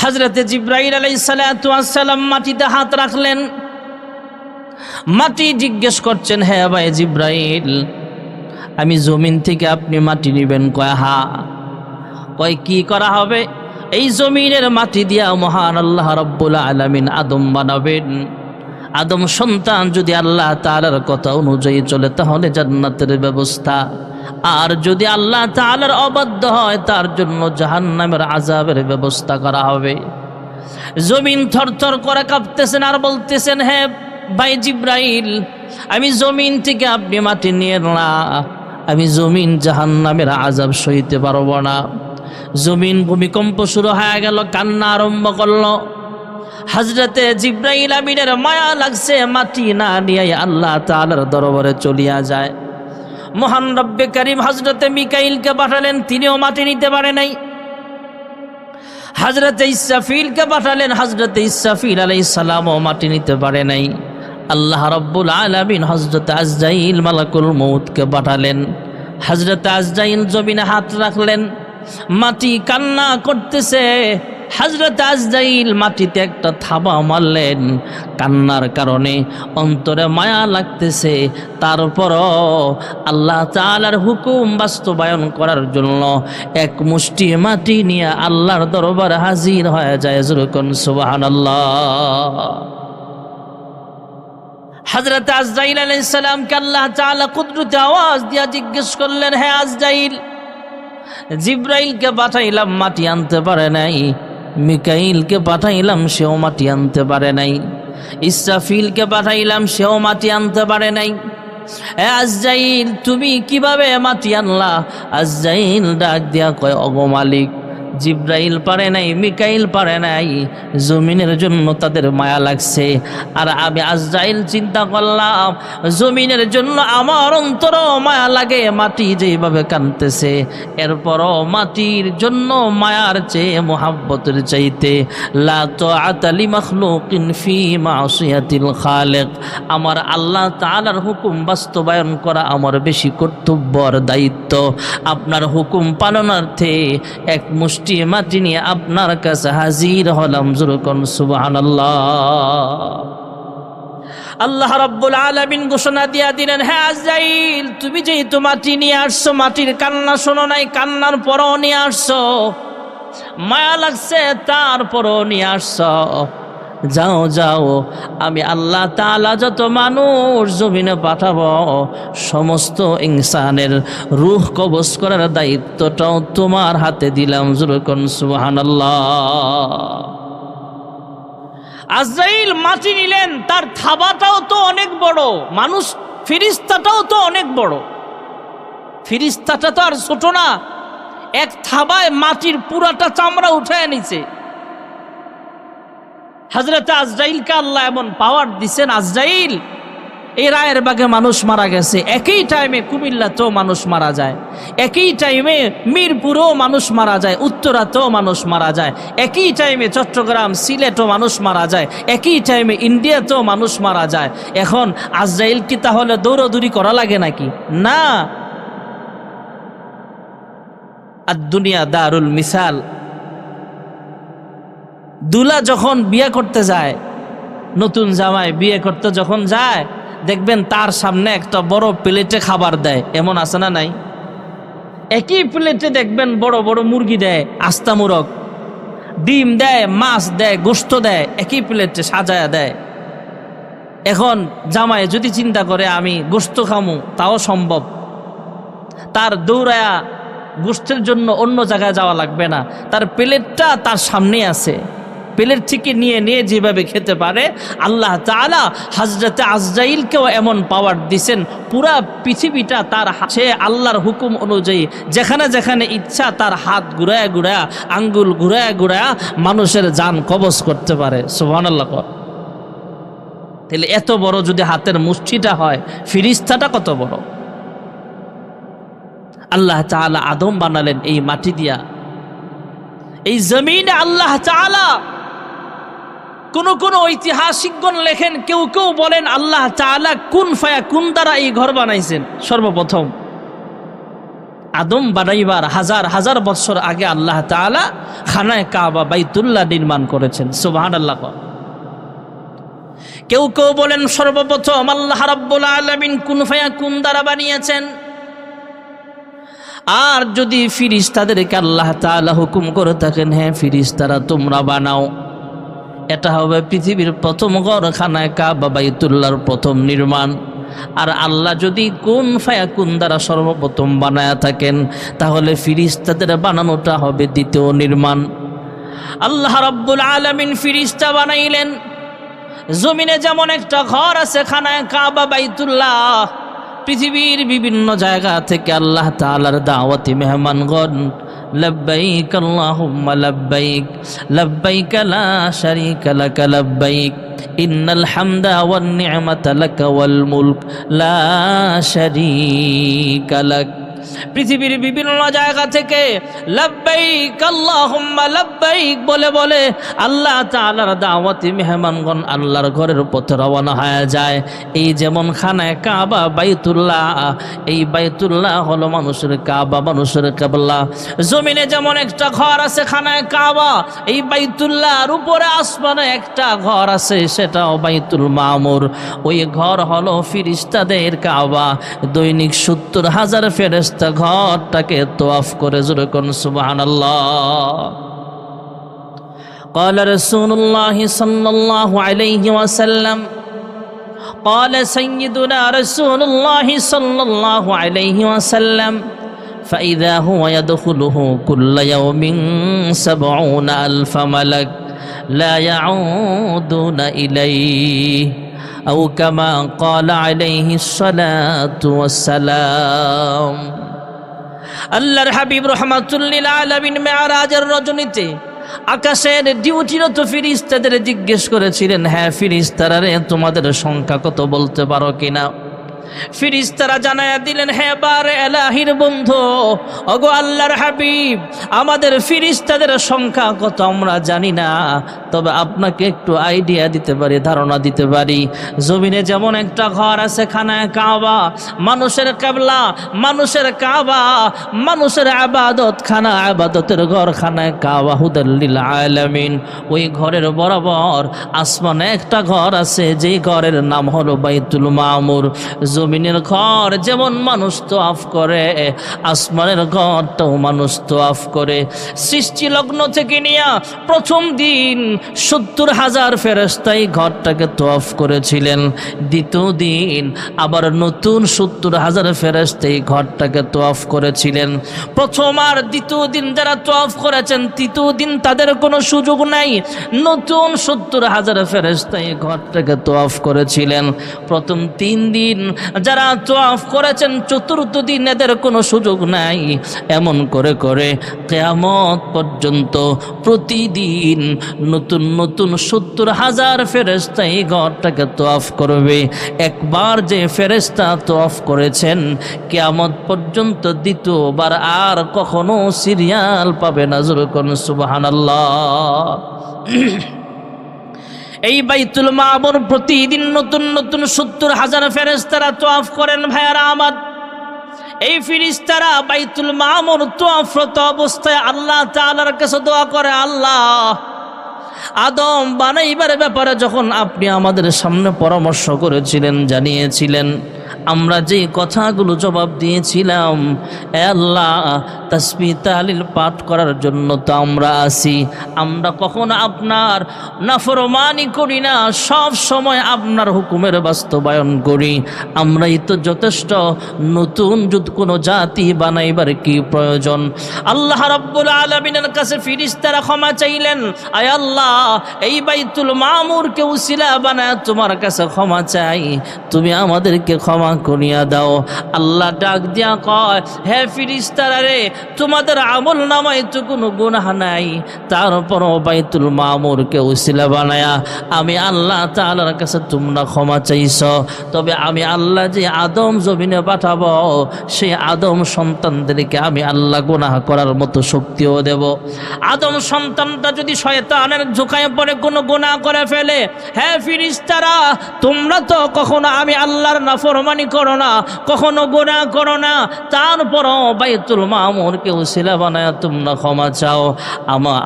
হযরতে জিবরাইল আলাইহিস সালাতু ওয়াস সালাম মাটিতে হাত রাখলেন। মাটি জিজ্ঞেস করছেন, হে ভাই জিবরাইল, আমি জমিন থেকে আপনি মাটি নেবেন? কয় হ্যাঁ। কয় কি করা হবে? এই জমিনের মাটি দিয়া মহান আল্লাহ রাব্বুল আলামিন আদম বানাবেন। আদম সন্তান যদি আল্লাহ তাআলার কথা অনুযায়ী চলে তাহলে জান্নাতের ব্যবস্থা, আর যদি আল্লাহ তাআলার অবাধ্য হয় তার জন্য জাহান্নামের আযাবের ব্যবস্থা করা হবে। জমিন থরথর করে কাঁপতেছেন আর বলতেছেন, হে ভাই জিবরাইল, আমি জমিন থেকে আপনি মাটি নিয়ে না, আমি জমিন জাহান্নামের আযাব সইতে পারবো না। জমিন ভূমিকম্প শুরু হয়ে গেল, কান্না আরম্ভ করলো। হযরতে জিবরাইল আমিনের মায়া লাগছে, মাটি না নিয়ে আল্লাহ তাআলার দরবারে চলিয়া যায়। মহান রব্বে কারীম হযরতে মিকাইলকে পাঠালেন, তিনিও মাটি নিতে পারে নাই। হযরতে ইসরাফিলকে পাঠালেন, হযরতে ইসরাফিল আলাইহিস সালামও মাটি নিতে পারে নাই। আল্লাহ রাব্বুল আলামিন হযরতে আজরাইল মালাকুল মউতকে পাঠালেন। হযরতে আজরাইল জমিনে হাত রাখলেন, মাটি কান্না করতেছে। হযরতে আজরাইল মাটিতে একটা থাবা মারলেন, কান্নার কারণে অন্তরে মায়া লাগতেছে। তারপরও আল্লাহ তাআলার হুকুম বাস্তবায়ন করার জন্য এক মুষ্টি মাটি নিয়ে আল্লাহর দরবারে হাজির হয়ে যায়। যখন সুবহানাল্লাহ। হযরতে আজরাইল আলাইহিস সালামকে আল্লাহ তাআলা কুদরতে আওয়াজ দিয়া জিজ্ঞেস করলেন, হে আজরাইল, জিবরাইলকে পাঠাইলাম মাটি আনতে পারে নাই, মিকাইলকে পাঠাইলাম সেও মাটি আনতে পারে নাই, ইসরাফিলকে পাঠাইলাম সেও মাটি আনতে পারে নাই। হে আজরাইল, তুমি কিভাবে মাটি আনলা? আজরাইল ডাক দিয়া কয়, ওগো মালিক, জিবরাইল পারে নাই, মিকাইল পারে নাই, জমিনের জন্য তাদের মায়া লাগছে। আর আমি আজরাইল চিন্তা করলাম, জমিনের জন্য আমার অন্তর মায়া লাগে, মাটি যেভাবে কাঁদতেছে, এরপরও মাটির জন্য মায়ার চেয়ে মোহাব্বতের চাইতে লা তাআতা লিমাখলুকিন ফি মাসিয়াতিল খালিক, আমার আল্লাহ তাআলার হুকুম বাস্তবায়ন করা আমার বেশি কর্তব্য আর দায়িত্ব। আপনার হুকুম পালনার্থে এক মুষ্টি মাটি নিয়ে আপনার কাছে হাজির হলাম। যখন সুবহানাল্লাহ। আল্লাহ রাব্বুল আলামিন ঘোষণা দিয়া দিলেন, হে আজরাইল, তুমি যেহেতু মাটি নিয়ে আসছো, মাটির কান্না শোনো নাই, কান্নার পরও নিয়ে আসছো, মায়া লাগছে তারপরও নিয়ে আসছো, যাও যাও, আমি আল্লাহ তাআলা যত মানুষ জমিনে পাঠাবো সমস্ত ইনসানের রূহ কবজ করার দায়িত্বটাও তোমার হাতে দিলাম। যখন সুবহানাল্লাহ। আজরাইল মাটি নিলেন, তার থাবাটাও তো অনেক বড়, মানুষ ফেরেশতাটাও তো অনেক বড়, ফেরেশতাটা তো আর ছোট না। এক থাবায় মাটির পুরাটা চামড়া উঠায় নিছে। হযরতে আজরাইলকে আল্লাহ এমন পাওয়ার দিছেন, আজরাইল, এই রায়ের বাগে মানুষ মারা গেছে, একই টাইমে কুমিল্লাতেও মানুষ মারা যায়, একই টাইমে মিরপুরেও মানুষ মারা যায়, উত্তরাতেও মানুষ মারা যায়, একই টাইমে চট্টগ্রাম সিলেটও মানুষ মারা যায়, একই টাইমে ইন্ডিয়াতেও মানুষ মারা যায়। এখন আজরাইল কি তাহলে দৌড়দৌড়ি করা লাগে নাকি? না। আর দুনিয়া দারুল মিসাল। দুলা যখন বিয়ে করতে যায়, নতুন জামাই বিয়ে করতে যখন যায়, দেখবেন তার সামনে একটা বড় প্লেটে খাবার দেয়, এমন আছে না নাই? একই প্লেটে দেখবেন বড় বড় মুরগি দেয়, আস্তা মুরগ, ডিম দেয়, মাছ দেয়, গোশত দেয়, একই প্লেটে সাজায়া দেয়। এখন জামাই যদি চিন্তা করে আমি গোশত খামু, তাও সম্ভব, তার দৌড়ায়া গোশতের জন্য অন্য জায়গায় যাওয়া লাগবে না, তার প্লেটটা তার সামনে আছে, প্লেট থেকে নিয়ে নিয়ে যেভাবে খেতে পারে। আল্লাহ তাআলা হযরতে আজরাইলকেও এমন পাওয়ার দিছেন, পুরা পৃথিবীটা তার হাতে আল্লাহর হুকুম অনুযায়ী যেখানে যেখানে ইচ্ছা তার হাত ঘুরায়া ঘুরায়া, আঙ্গুল ঘুরায়া ঘুরায়া মানুষের জান কবজ করতে পারে। সুবহানাল্লাহ। তাহলে এত বড় যদি হাতের মুষ্টিটা হয়, ফেরেশতাটা কত বড়। আল্লাহ তাআলা আদম বানালেন এই মাটি দিয়া। এই জমিনে আল্লাহ তাআলা কোন ঐতিহাসিকগণ লেখেন, কেউ কেউ বলেন আল্লাহ তাআলা কুন ফায়াকুন দ্বারা এই ঘর বানাইছেন। সর্বপ্রথম আদম বানাইবার হাজার হাজার বছর আগে আল্লাহ তাআলা খানায়ে কাবা বাইতুল্লাহ নির্মাণ করেছেন। সুবহানাল্লাহ। কেউ কেউ বলেন সর্বপ্রথম আল্লাহ রাব্বুল আলামিন কুন ফায়াকুন দ্বারা বানিয়েছেন। আর যদি ফেরেশতাদেরকে আল্লাহ তাআলা হুকুম করে থাকেন, হ্যাঁ ফেরেশতারা তোমরা বানাও, এটা হবে পৃথিবীর প্রথম ঘর খানায়ে কাবা বাইতুল্লাহর প্রথম নির্মাণ। আর আল্লাহ যদি কুন ফায়াকুন দ্বারা সর্বপ্রথম বানায়া থাকেন, তাহলে ফেরেশতাদের বানানোটা হবে দ্বিতীয় নির্মাণ। আল্লাহ রাব্বুল আলামিন ফেরেশতা বানাইলেন। জমিনে যেমন একটা ঘর আছে খানায়ে কাবা বাইতুল্লাহ, পৃথিবীর বিভিন্ন জায়গা থেকে আল্লাহ তাআলার দাওয়াতি মেহমানগণ লব্বাইক আল্লাহুম্মা লব্বাইক লব্বাইক লা শারীকা লাক লব্বাইক ইন্নাল হামদা ওয়ান নি'মাতা লাক ওয়াল মুলক লা শারীকা লাক। পৃথিবীর বিভিন্ন জায়গা থেকে লব্বাইক আল্লাহুম্মা লব্বাইক বলে বলে আল্লাহ তাআলার দাওয়াতি মেহমানগণ আল্লাহর ঘরের পথে রওনা হয়ে যায়। এই যেমন খানায়ে কাবা বাইতুল্লাহ, এই বাইতুল্লাহ হলো মানুষের কাবা, মানুষের কিবলা। জমিনে যেমন একটা ঘর আছে খানায়ে কাবা, এই বাইতুল্লাহর উপরে আসমানে একটা ঘর আছে, সেটাও বাইতুল মামুর। ওই ঘর হলো ফেরেশতাদের কাবা। দৈনিক ৭০,০০০ ফেরেশতা ঘরটাকে তওয়াফ করে। জোরে কোন সুবহানাল্লাহ। قال رسول الله صلى الله عليه وسلم قال سيدنا رسول الله صلى الله عليه وسلم فإذا هو يدخله كل يوم 70,000 ملك لا يعودون إليه أو كما قال عليه الصلاة والسلام। আল্লাহর হাবিব রাহমাতুল লিল আলামিন মেরাজের রজনীতে আকাশের ডিউটিরত ফেরেশতাদের জিজ্ঞেস করেছিলেন, হ্যাঁ ফেরেশতারা রে, তোমাদের সংখ্যা কত বলতে পারো কিনা? ফেরেশতারা জানায়া দিলেন, হ্যাঁ বারে এলাহির বন্ধু, ওগো আল্লাহর হাবিব, আমাদের ফেরেশতাদের সংখ্যা কত আমরা জানি না, তবে আপনাকে একটু আইডিয়া দিতে পারি, ধারণা দিতে পারি। জমিনে যেমন একটা ঘর আছে খানায়ে কাবা, মানুষের কিবলা, মানুষের কাবা, মানুষের ইবাদত খানা, ইবাদতের ঘর খানায়ে কাবা হুদাল লিল আলামিন। ওই ঘরের বরাবর আসমানে একটা ঘর আছে, যেই ঘরের নাম হলো বাইতুল মামুর। জমিনের ঘর যেমন মানুষ তওয়াফ করে, আসমানের ঘরটাও মানুষ তওয়াফ করে। সৃষ্টি লগ্ন থেকে নিয়ে প্রথম দিন ৭০,০০০ ফেরেশতাই ঘরটাকে তওয়াফ করেছিলেন। দ্বিতীয় দিন আবার নতুন ৭০,০০০ ফেরেশতাই ঘরটাকে তওয়াফ করেছিলেন। প্রথম আর দ্বিতীয় দিন যারা তওয়াফ করেছেন, তৃতীয় দিন তাদের কোনো সুযোগ নাই। নতুন ৭০,০০০ ফেরেশতাই ঘরটাকে তওয়াফ করেছিলেন। প্রথম ৩ দিন যারা তওয়াফ করেছেন, চতুর্থ দিন এদের কোনো সুযোগ নাই। এমন করে করে কিয়ামত পর্যন্ত প্রতিদিন নতুন নতুন ৭০,০০০ ফেরেশতা এই ঘরটাকে তওয়াফ করবে। একবার যে ফেরেশতা তওয়াফ করেছেন, কিয়ামত পর্যন্ত দ্বিতীয়বার আর কখনো সিরিয়াল পাবে না। জোরে করুন সুবহানাল্লাহ। এই বাইতুল মামুর প্রতিদিন নতুন নতুন ৭০,০০০ ফেরেশতারা তওয়াফ করেন। ভাইয়ারা আমার, এই ফেরেশতারা বাইতুল মামুর তওয়াফরত অবস্থায় আল্লাহ তাআলার কাছে দোয়া করে, আল্লাহ, আদম বানাইবার ব্যাপারে যখন আপনি আমাদের সামনে পরামর্শ করেছিলেন, জানিয়েছিলেন, আমরা যে কথাগুলো জবাব দিয়েছিলাম, এ আল্লাহ, তাসবিহ তাহলিল পাঠ করার জন্য তো আমরা আসি। আমরা কখনো আপনার নাফরমানি করি না, সব সময় আপনার হুকুমের বাস্তবায়ন করি। আমরাই তো যথেষ্ট, নতুন যদি কোনো জাতি বানাইবার কি প্রয়োজন? আল্লাহ রাব্বুল আলামিনের কাছে ফেরেশতারা ক্ষমা চাইলেন, আয় আল্লাহ, এই বাইতুল মামুরকে উসিলা বানায় তোমার কাছে ক্ষমা চাই, তুমি আমাদেরকে ক্ষমা করিয়া দাও। আল্লাহ ডাক দিয়া কয়, হে ফেরেশতারা রে, তোমাদের আমল নামায় তো কোনো গুনাহ নাই, তারপরও বাইতুল মামুরকে উসিলা বানায়া আমি আল্লাহ তাআলার কাছে তোমরা ক্ষমা চাইছ। তবে আমি আল্লাহ যে আদম জমিনে পাঠাবো, সেই আদম সন্তানদেরকে আমি আল্লাহ গুনাহ করার মতো শক্তিও দেব। আদম সন্তানটা যদি শয়তানের ঝোঁকায় পড়ে কোনো গুনাহ করে ফেলে, হে ফেরেশতারা, তোমরা তো কখনো আমি আল্লাহর নাফরমানি করো না, কখনো গুনাহ করো না, তারপরও বাইতুল মামুরকে উসিলা বানায় তোমরা ক্ষমা চাও।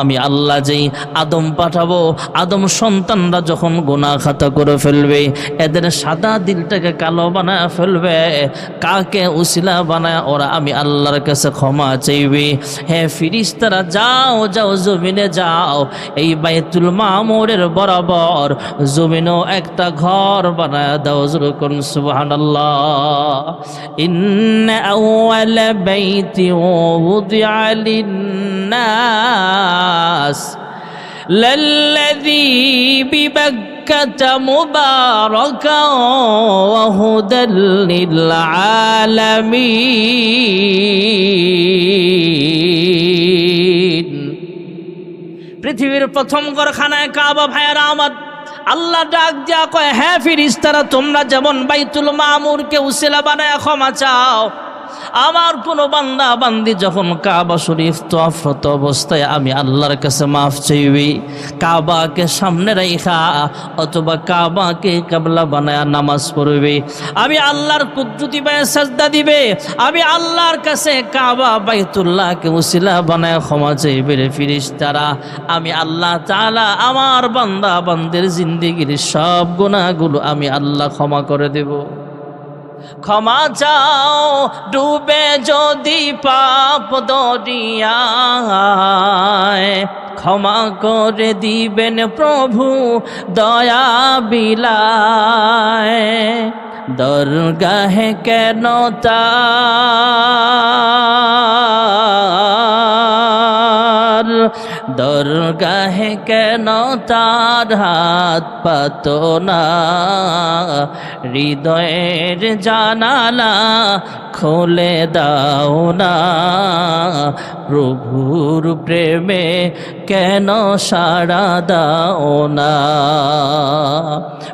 আমি আল্লাহ যেই আদম পাঠাবো, আদম সন্তানরা যখন গুনাহ খাতা করে ফেলবে, এদের সাদা দিলটাকে কালো বানায় ফেলবে, কাকে উসিলা বানায় ওরা আমি আল্লাহর কাছে ক্ষমা চাইবে। হে ফিরিস্তারা যাও যাও জমিনে যাও, এই বাইতুল মামুরের বরাবর জমিনও একটা ঘর বানায় দাও। জোরে করুন সুবহানাল্লাহ। ইন্না আউয়ালা বাইতি উযিআ লিন-নাস লাল্লাযী বিবাক্কাতা মুবারাকান ওয়া হুদাল লিল-আলামিন। পৃথিবীর প্রথম ঘরখানায় কাবা ভাইয়েরা আমার, আল্লাহ ডাক দিয়া কয়, হ্যাঁ ফিরিস্তারা তোমরা যেমন বাইতুল মামুরকে উসিলা বানায় ক্ষমা চাও, আমার কোনো বান্দা বান্দি যখন কাবা শরীফ তওয়াফরত অবস্থায় আমি আল্লাহর কাছে মাফ চাইবি, কাবাকে সামনে রাইখা অথবা কাবাকে কিবলা বানায়া নামাজ পড়বে, আমি আল্লাহর কুদরতি পায়ে সাজদা দিবে, আমি আল্লাহর কাছে কাবা বাইতুল্লাহকে উসিলা বানায়া ক্ষমা চাইবে রে ফিরিস্তারা, আমি আল্লাহ তাআলা আমার বান্দা বান্দির জিন্দেগির সব গুনাহগুলো আমি আল্লাহ ক্ষমা করে দেব। ক্ষমা চাও ডুবে যদি পাপ দরিয়ায়, ক্ষমা করে দিবেন প্রভু দয়া বিলায়, দরগাহে কেন তার, দরগাহে কেন তার হাত পাতো না, হৃদয়ের জানালা খুলে দাও না, প্রভুর প্রেমে কেন সাড়া দাও না।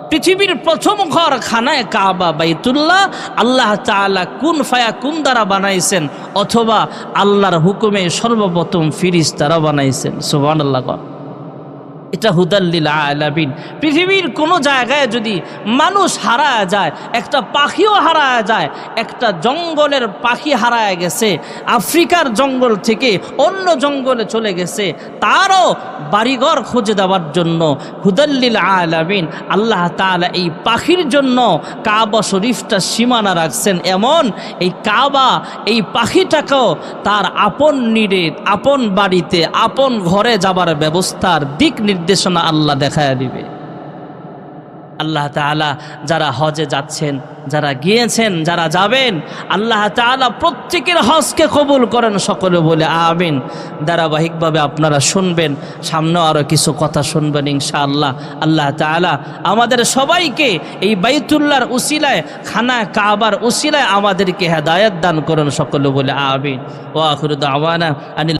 পৃথিবীর প্রথম ঘর খানায় কাবা বাইতুল্লাহ আল্লাহ তাআলা কুন ফায়াকুন দ্বারা বানাইছেন, অথবা আল্লাহর হুকুমে সর্বপ্রথম ফিরিস্তারা বানাইছেন। সুবহানাল্লাহ। এটা হুদাল্লিল আলামিন। পৃথিবীর কোনো জায়গায় যদি মানুষ হারায় যায়, একটা পাখিও হারায় যায়, একটা জঙ্গলের পাখি হারায় গেছে, আফ্রিকার জঙ্গল থেকে অন্য জঙ্গলে চলে গেছে, তারও বাড়িঘর খুঁজে দেওয়ার জন্য হুদাল্লিল আলামিন আল্লাহ তাআলা এই পাখির জন্য কাবা শরীফটা সীমানা রাখছেন। এমন এই কাবা এই পাখিটাকেও তার আপন নিরে, আপন বাড়িতে, আপন ঘরে যাবার ব্যবস্থার দিক নির্দেশনা আল্লাহ দেখায় দিবে। আল্লাহ তাআলা যারা হজে যাচ্ছেন, যারা গিয়েছেন, যারা যাবেন, আল্লাহ তাআলা প্রত্যেকের হজকে কবুল করেন, সকলে বলে আমিন। ধারাবাহিকভাবে আপনারা শুনবেন, সামনেও আরও কিছু কথা শুনবেন ইনশাআল্লাহ। আল্লাহ তাআলা আমাদের সবাইকে এই বাইতুল্লাহর উসিলায়, খানা কাবার উসিলায় আমাদেরকে হেদায়েত দান করেন, সকলে বলে আমিন। ওয়া আখিরু দাওয়ানা আনিল